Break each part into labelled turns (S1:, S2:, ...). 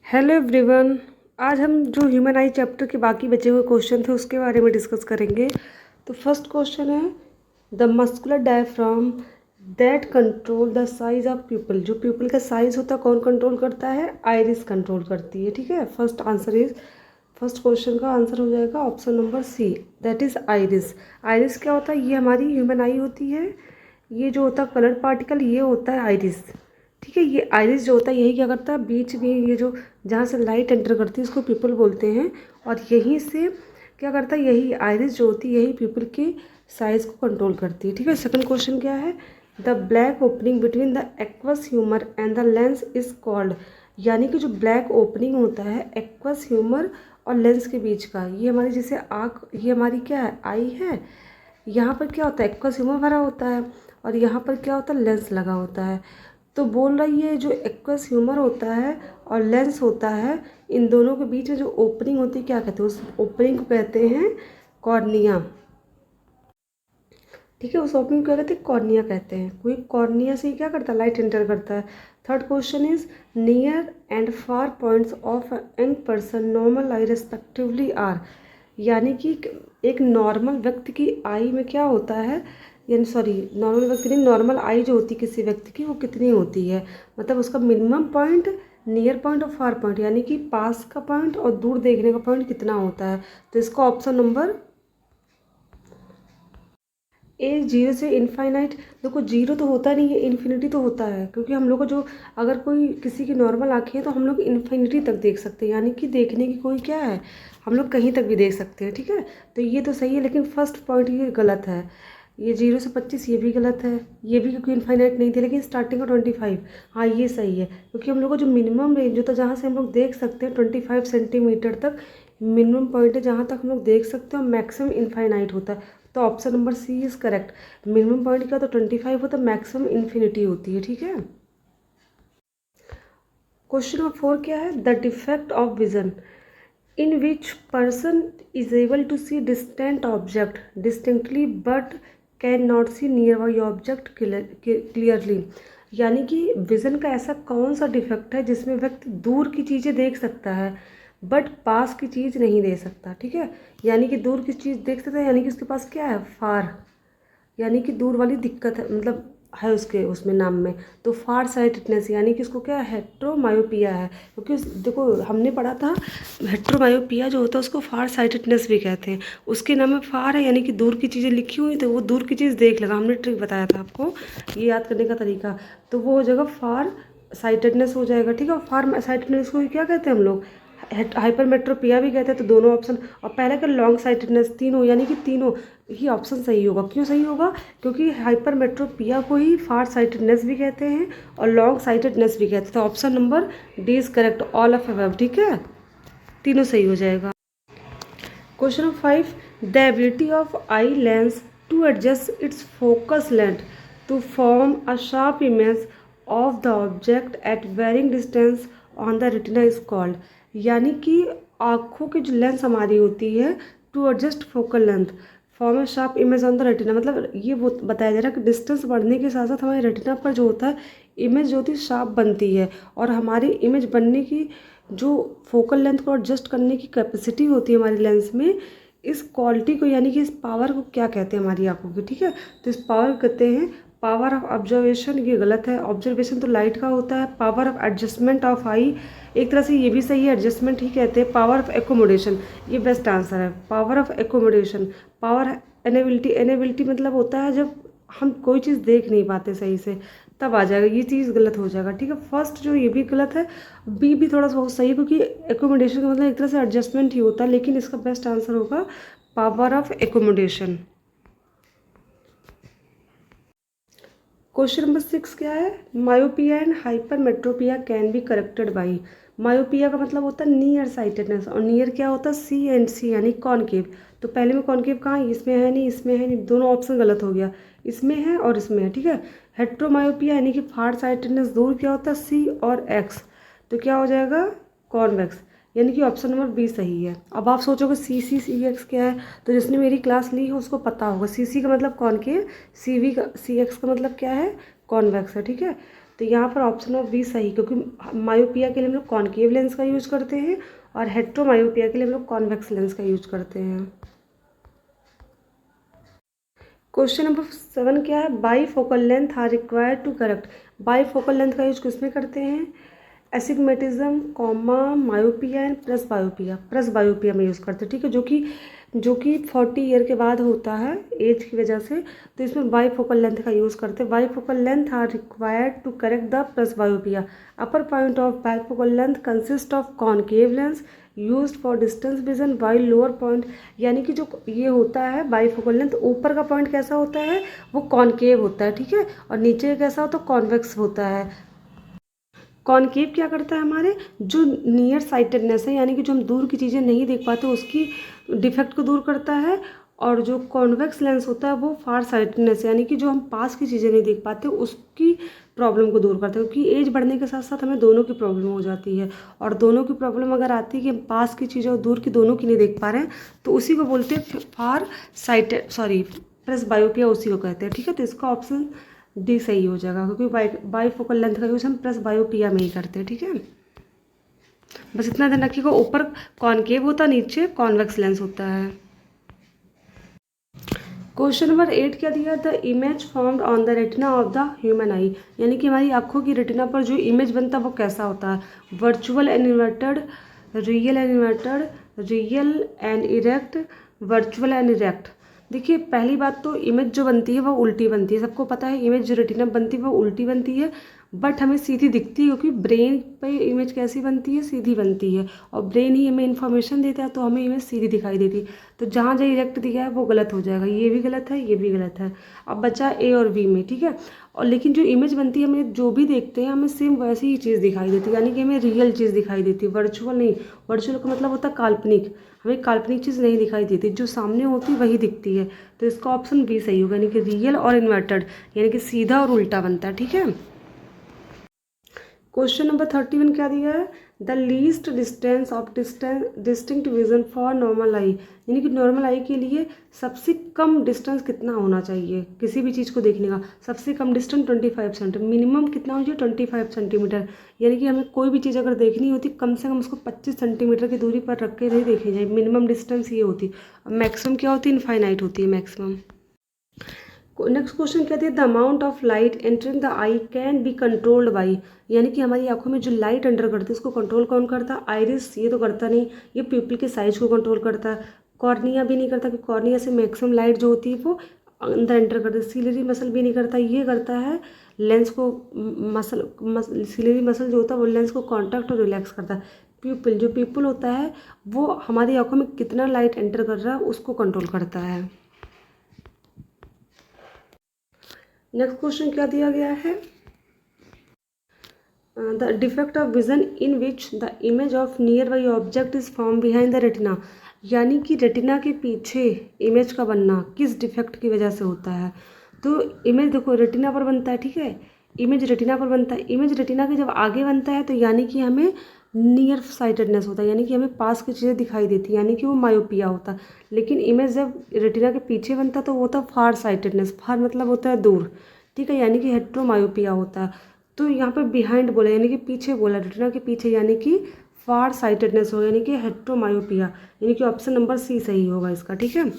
S1: Hello everyone. आज हम जो ह्यूमन आई चैप्टर के बाकी बचे हुए क्वेश्चन थे उसके बारे में डिस्कस करेंगे। तो फर्स्ट क्वेश्चन है the muscular diaphragm that control the size of pupil. जो प्यूपल का साइज होता है कौन कंट्रोल करता है? आइरिस कंट्रोल करती है। ठीक है, फर्स्ट क्वेश्चन का आंसर हो जाएगा option number C, that is iris. Iris क्या होता है? ये हमारी ह्यूमन आई होती है। ये जो होता है कलर पार्टिकल, ये होता है आइरिस। ठीक है, ये आइरिस जो होता है यही क्या करता है, बीच में ये जो जहाँ से लाइट एंटर करती है उसको पीपल बोलते हैं। और यहीं से क्या करता है, यही आइरिस जो होती है यही पीपल के साइज को कंट्रोल करती है। ठीक है, सेकंड क्वेश्चन क्या है? The black opening between the aqueous humour and the lens is called. यानी कि जो ब्लैक ओपनिंग होता है एक्वस ह्यूमर और लेंस के बीच का, ये हमारी जैसे आँख, ये हमारी क्या है, आई है। यहाँ पर क्या होता है, एक्वस ह्यूमर भरा होता है और यहाँ पर क्या होता है, लेंस लगा होता है। तो बोल रही है जो एक्वस ह्यूमर होता है और लेंस होता है, इन दोनों के बीच में जो ओपनिंग होती है क्या कहते हैं? उस ओपनिंग को कहते हैं कॉर्निया। ठीक है, उस ओपनिंग को क्या कहते हैं? कॉर्निया कहते हैं। कोई कॉर्निया से ही क्या करता है, लाइट एंटर करता है। Third question is near and far points of young person normal eye respectively are. यानी कि एक नॉर्मल व्यक्ति की आई में क्या होता है, यानी सॉरी नॉर्मल व्यक्ति नहीं, नॉर्मल आई जो होती है किसी व्यक्ति की वो कितनी होती है, मतलब उसका मिनिमम पॉइंट, नियर पॉइंट और फार पॉइंट, यानी कि पास का पॉइंट और दूर देखने का पॉइंट कितना होता है। तो इसका ऑप्शन नंबर ए, जीरो से इनफाइनाइट। देखो जीरो तो होता नहीं है, इन्फिनिटी तो होता है, क्योंकि हम लोग को जो, अगर कोई किसी की नॉर्मल आँखें हैं तो हम लोग इन्फिनिटी तक देख सकते हैं, यानी कि देखने की कोई क्या है, हम लोग कहीं तक भी देख सकते हैं। ठीक है, तो ये तो सही है, लेकिन फर्स्ट पॉइंट ये गलत है। ये 0 से 25 ये भी गलत है, ये भी क्योंकि इनफाइनाइट नहीं थी, लेकिन स्टार्टिंग का 25, हाँ ये सही है, क्योंकि हम लोग को जो मिनिमम रेंज होता है जहाँ से हम लोग देख सकते हैं 25 सेंटीमीटर तक मिनिमम पॉइंट है जहाँ तक हम लोग देख सकते हैं, और मैक्सिमम इनफाइनाइट होता है। तो option number C is correct. Minimum point का तो 25 होता है, मैक्सिमम इन्फिनिटी होती है। ठीक है, क्वेश्चन नंबर 4 क्या है? The defect of vision in which person is able to see distant object distinctly but cannot see nearby object clearly। यानी कि विज़न का ऐसा कौन सा डिफेक्ट है जिसमें व्यक्ति दूर की चीज़ें देख सकता है बट पास की चीज़ नहीं देख सकता। ठीक है, यानी कि दूर की चीज़ देख सकता है, यानी कि उसके पास क्या है, फार, यानी कि दूर वाली दिक्कत है, मतलब है उसके उसमें नाम में। तो फार साइटेडनेस यानी कि उसको क्या है, हेट्रोमायोपिया है। क्योंकि देखो हमने पढ़ा था हेट्रोमायोपिया जो होता है उसको फार साइटेडनेस भी कहते हैं। उसके नाम में फार है, यानी कि दूर की चीज़ें लिखी हुई तो वो दूर की चीज़ देख लगा। हमने ट्रिक बताया था आपको, ये याद करने का तरीका। तो वो हो जाएगा फार साइटेडनेस हो जाएगा। ठीक है, फार साइटेडनेस को क्या कहते हैं हम लोग? हाइपरमेट्रोपिया भी कहते हैं। तो दोनों ऑप्शन, और पहले का लॉन्ग साइटेडनेस, तीनों, यानी कि तीनों ही ऑप्शन सही होगा। क्यों सही होगा? क्योंकि हाइपरमेट्रोपिया को ही फार साइटेडनेस भी कहते हैं और लॉन्ग साइटेडनेस भी कहते हैं। तो option number D is correct, all of above. ठीक है, तीनों सही हो जाएगा। Question number 5, the ability of eye lens to adjust its focus length to form a sharp image of the object at varying distance on the retina is called. यानी कि आँखों की जो लेंस हमारी होती है to adjust focal length form a sharp image on the retina, मतलब ये वो बताया जा रहा है कि डिस्टेंस बढ़ने के साथ साथ हमारे रेटिना पर जो होता है इमेज जो होती है शार्प बनती है, और हमारी इमेज बनने की जो फोकल लेंथ को एडजस्ट करने की कैपेसिटी होती है हमारी लेंस में, इस क्वालिटी को यानी कि इस पावर को क्या कहते हैं हमारी आंखों की? ठीक है, तो इस पावर को कहते हैं पावर ऑफ ऑब्जर्वेशन। ये गलत है, ऑब्जर्वेशन तो लाइट का होता है। पावर ऑफ एडजस्टमेंट ऑफ आई, एक तरह से ये भी सही है, एडजस्टमेंट ही कहते हैं। पावर ऑफ एकोमोडेशन, ये बेस्ट आंसर है, पावर ऑफ एकोमोडेशन। पावर एनेबिलिटी, एनेबिलिटी मतलब होता है जब हम कोई चीज़ देख नहीं पाते सही से, तब आ जाएगा, ये चीज़ गलत हो जाएगा। ठीक है, फर्स्ट जो ये भी गलत है, बी भी थोड़ा सा बहुत सही है, क्योंकि एकोमोडेशन का मतलब एक तरह से एडजस्टमेंट ही होता है, लेकिन इसका बेस्ट आंसर होगा power of accommodation. Question number 6 क्या है? Myopia and hypermetropia can be corrected by. Myopia का मतलब होता है नियर साइटेडनेस, और नियर क्या होता है, सी एंड सी, यानी कॉनकेव। तो पहले में कॉनकेव कहाँ है? इसमें है नहीं, इसमें है नहीं, दोनों ऑप्शन गलत हो गया, इसमें है और इसमें है। ठीक है, हेट्रोमायोपिया यानी कि फार साइटेडनेस, दूर क्या होता है, सी और एक्स, तो क्या हो जाएगा, कॉन्वेक्स, यानी कि ऑप्शन नंबर बी सही है। अब आप सोचोगे सी एक्स क्या है, तो जिसने मेरी क्लास ली है उसको पता होगा। सी का मतलब कॉनकेव, सी एक्स का मतलब क्या है, कॉन्वेक्स है। ठीक है, तो यहाँ पर ऑप्शन ऑफ बी सही, क्योंकि मायोपिया के लिए हम लोग कॉनकेव लेंस का यूज करते हैं और हेट्रोमायोपिया के लिए हम लोग कॉन्वेक्स लेंस का यूज करते हैं। क्वेश्चन नंबर 7 क्या है, bifocal length are required to correct. Bifocal length का यूज किसमें करते हैं, astigmatism, coma, myopia and presbyopia. Presbyopia में यूज़ करते हैं, ठीक है, जो कि 40 ईयर के बाद होता है एज की वजह से, तो इसमें बाई फोकल लेंथ का यूज़ करते हैं। Bifocal length are required to correct the presbyopia. Upper point of bifocal length consist of concave lens used for distance vision while lower point, यानी कि जो ये होता है bifocal length, ऊपर का पॉइंट कैसा होता है, वो कॉनकेव होता है, ठीक है, और नीचे कैसा होता है, कॉन्वेक्स होता है। कॉनकेव क्या करता है, हमारे जो नियर साइटेडनेस है, यानी कि जो हम दूर की चीज़ें नहीं देख पाते उसकी डिफेक्ट को दूर करता है, और जो कॉन्वेक्स लेंस होता है वो फार साइटेडनेस, यानी कि जो हम पास की चीज़ें नहीं देख पाते उसकी प्रॉब्लम को दूर करता है, क्योंकि एज बढ़ने के साथ साथ हमें दोनों की प्रॉब्लम हो जाती है, और दोनों की प्रॉब्लम अगर आती है कि हम पास की चीज़ें और दूर की दोनों की नहीं देख पा रहे हैं, तो उसी को बोलते हैं फार साइटेड, सॉरी, प्लस बायोपिया उसी को कहते हैं, ठीक है। तो इसका ऑप्शन डी सही हो जाएगा, क्योंकि बाई फोकल लेंथ का यूज हम प्लस बायोपिया में ही करते हैं, ठीक है। बस इतना ध्यान रखिएगा, ऊपर कॉनकेव होता है, नीचे कॉन्वेक्स लेंस होता है। क्वेश्चन नंबर 8 क्या दिया, the image formed on the retina of the human आई, यानी कि हमारी आंखों की रेटिना पर जो इमेज बनता है वो कैसा होता है, virtual and inverted, real and inverted, real and erect, virtual and erect. देखिए पहली बात तो इमेज जो बनती है वो उल्टी बनती है, सबको पता है इमेज जो रेटिना बनती है वो उल्टी बनती है, बट हमें सीधी दिखती है, क्योंकि ब्रेन पे इमेज कैसी बनती है, सीधी बनती है, और ब्रेन ही हमें इन्फॉर्मेशन देता है, तो हमें इमेज सीधी दिखाई देती है। तो जहाँ जहाँ इरेक्ट दिखा है वो गलत हो जाएगा, ये भी गलत है, ये भी गलत है। अब बचा ए और बी में, ठीक है। और लेकिन जो इमेज बनती है, हमें जो भी देखते हैं हमें सेम वैसी ही चीज़ दिखाई देती है, यानी कि हमें रियल चीज़ दिखाई देती है, वर्चुअल नहीं। वर्चुअल का मतलब होता है काल्पनिक, हमें काल्पनिक चीज़ नहीं दिखाई देती, जो सामने होती है वही दिखती है। तो इसका ऑप्शन बी सही होगा, यानी कि रियल और इन्वर्टेड, यानी कि सीधा और उल्टा बनता है, ठीक है। क्वेश्चन नंबर 31 क्या दिया है, the least distance of distinct vision for normal eye, यानी कि नॉर्मल आई के लिए सबसे कम डिस्टेंस कितना होना चाहिए किसी भी चीज़ को देखने का, सबसे कम डिस्टेंस 25 सेंटीमीटर, मिनिमम कितना हो चाहिए 25 सेंटीमीटर, यानी कि हमें कोई भी चीज़ अगर देखनी होती कम से कम उसको 25 सेंटीमीटर की दूरी पर रख के नहीं देखी जाए, मिनिमम डिस्टेंस ये होती। मैक्सिमम क्या होती है, इनफाइनाइट होती है मैक्सिमम। नेक्स्ट क्वेश्चन कहते हैं, the amount of light entering the I can be controlled by, यानी कि हमारी आंखों में जो लाइट एंटर करती है उसको कंट्रोल कौन करता है, आइरिस, ये तो करता नहीं, ये प्यूपिल के साइज को कंट्रोल करता है, कॉर्निया भी नहीं करता, कि कॉर्निया से मैक्सिमम लाइट जो होती है वो अंदर एंटर करती है, सिलरी मसल भी नहीं करता, ये करता है लेंस को सिलरी मसल जो होता है वो लेंस को कॉन्टैक्ट और रिलैक्स करता है। प्यूपिल, जो प्यूपिल होता है वो हमारी आंखों में कितना लाइट एंटर कर रहा है उसको कंट्रोल करता है। नेक्स्ट क्वेश्चन क्या दिया गया है, the defect of vision in which the image of near by object is form behind the retina, यानी कि रेटिना के पीछे इमेज का बनना किस डिफेक्ट की वजह से होता है। तो इमेज देखो रेटिना पर बनता है, ठीक है, इमेज रेटिना पर बनता है, इमेज रेटिना के जब आगे बनता है तो यानी कि हमें नियर साइटेडनेस होता है, यानी कि हमें पास की चीज़ें दिखाई देती है, यानी कि वो मायोपिया होता है। लेकिन इमेज जब रेटिना के पीछे बनता है तो वो होता है फार साइटेडनेस, फार मतलब होता है दूर, ठीक है, यानी कि हेट्रोमायोपिया होता है। तो यहाँ पे बिहाइंड बोला यानी कि पीछे बोला, रेटिना के पीछे, यानी कि फार साइटेडनेस होगा, यानी कि हेट्रोमायोपिया, यानी कि ऑप्शन नंबर सी सही होगा इसका, ठीक है।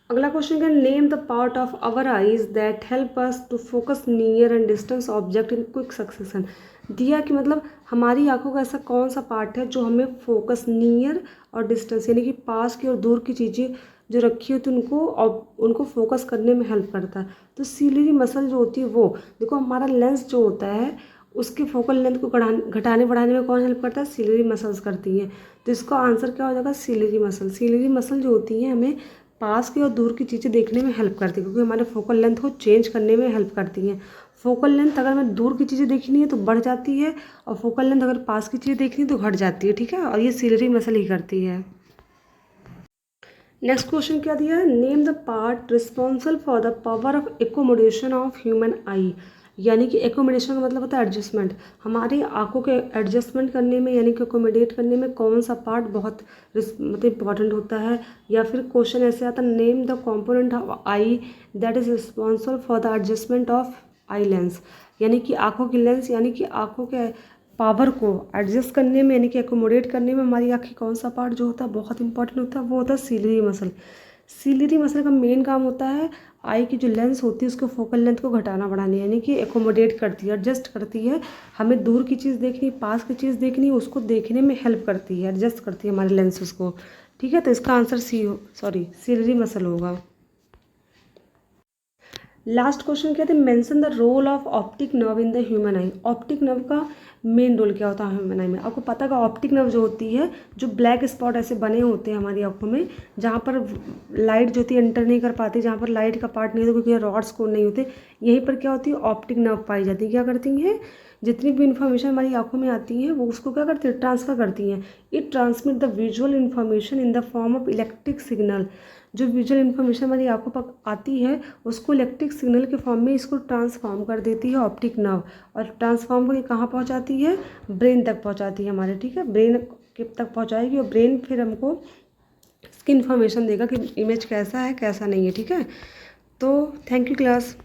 S1: अगला क्वेश्चन है, name the part of our eyes that help us to focus near and distance object in quick succession, दिया कि मतलब हमारी आंखों का ऐसा कौन सा पार्ट है जो हमें फोकस नियर और डिस्टेंस, यानी कि पास की और दूर की चीज़ें जो रखी होती है उनको फोकस करने में हेल्प करता है। तो सीलियरी मसल जो होती है वो देखो, हमारा लेंस जो होता है उसके फोकल लेंथ को घटाने बढ़ाने में कौन हेल्प करता है, सीलियरी मसल्स करती हैं। तो इसका आंसर क्या हो जाएगा, सीलियरी मसल। सीलियरी मसल जो होती हैं हमें पास की और दूर की चीज़ें देखने में हेल्प करती है, क्योंकि हमारे फोकल लेंथ को चेंज करने में हेल्प करती हैं। फोकल लेंथ अगर हमें दूर की चीज़ें देखनी है तो बढ़ जाती है, और फोकल लेंथ अगर पास की चीज़ें देखनी है तो घट जाती है, ठीक है, और ये सीलियरी मसल ही करती है। नेक्स्ट क्वेश्चन क्या दिया है, name the part responsible for the power of accommodation of human आई, यानी कि एकोमोडेशन का मतलब होता है एडजस्टमेंट, हमारी आंखों के एडजस्टमेंट करने में, यानी कि एकोमोडेट करने में कौन सा पार्ट बहुत मतलब इंपॉर्टेंट होता है। या फिर क्वेश्चन ऐसे आता है, name the component of I that is responsible for the adjustment of eye lens, यानी कि आँखों की लेंस, यानी कि आँखों के पावर को एडजस्ट करने में, यानी कि एकोमोडेट करने में हमारी आँख की कौन सा पार्ट जो होता है बहुत इंपॉर्टेंट होता है, वो होता है सीलियरी मसल। सीलियरी मसल का मेन काम होता है आई की जो लेंस होती है उसको फोकल लेंथ को घटाना बढ़ानी, यानी कि एकोमोडेट करती है, एडजस्ट करती है। हमें दूर की चीज़ देखनी, पास की चीज़ देखनी, उसको देखने में हेल्प करती है, एडजस्ट करती है हमारे लेंसेज को। ठीक है, तो इसका आंसर सीलियरी मसल होगा। लास्ट क्वेश्चन क्या थे, mention the role of optic nerve in the human eye. Optic nerve का मेन रोल क्या होता है ह्यूमन आई में? आपको पता है ऑप्टिक नर्व जो होती है, जो ब्लैक स्पॉट ऐसे बने होते हैं हमारी आंखों में, जहाँ पर लाइट जो होती है एंटर नहीं कर पाती, जहाँ पर लाइट का पार्ट नहीं होता क्योंकि रॉड्स को नहीं होते, यहीं पर क्या होती है ऑप्टिक नर्व पाई जाती है। क्या करती हैं, जितनी भी इन्फॉर्मेशन हमारी आंखों में आती है वो उसको क्या करती है, ट्रांसफ़र करती हैं। It transmit the visual information in the form of electric signal. जो विजुअल इन्फॉर्मेशन हमारी आंखों पर आती है उसको इलेक्ट्रिक सिग्नल के फॉर्म में इसको ट्रांसफॉर्म कर देती है ऑप्टिक नर्व, और ट्रांसफॉर्म करके कहाँ पहुँचाती है, ब्रेन तक पहुँचाती है हमारे। ठीक है, ब्रेन के तक पहुँचाएगी और ब्रेन फिर हमको इसकी इन्फॉर्मेशन देगा कि इमेज कैसा है कैसा नहीं है। ठीक है, तो थैंक यू क्लास।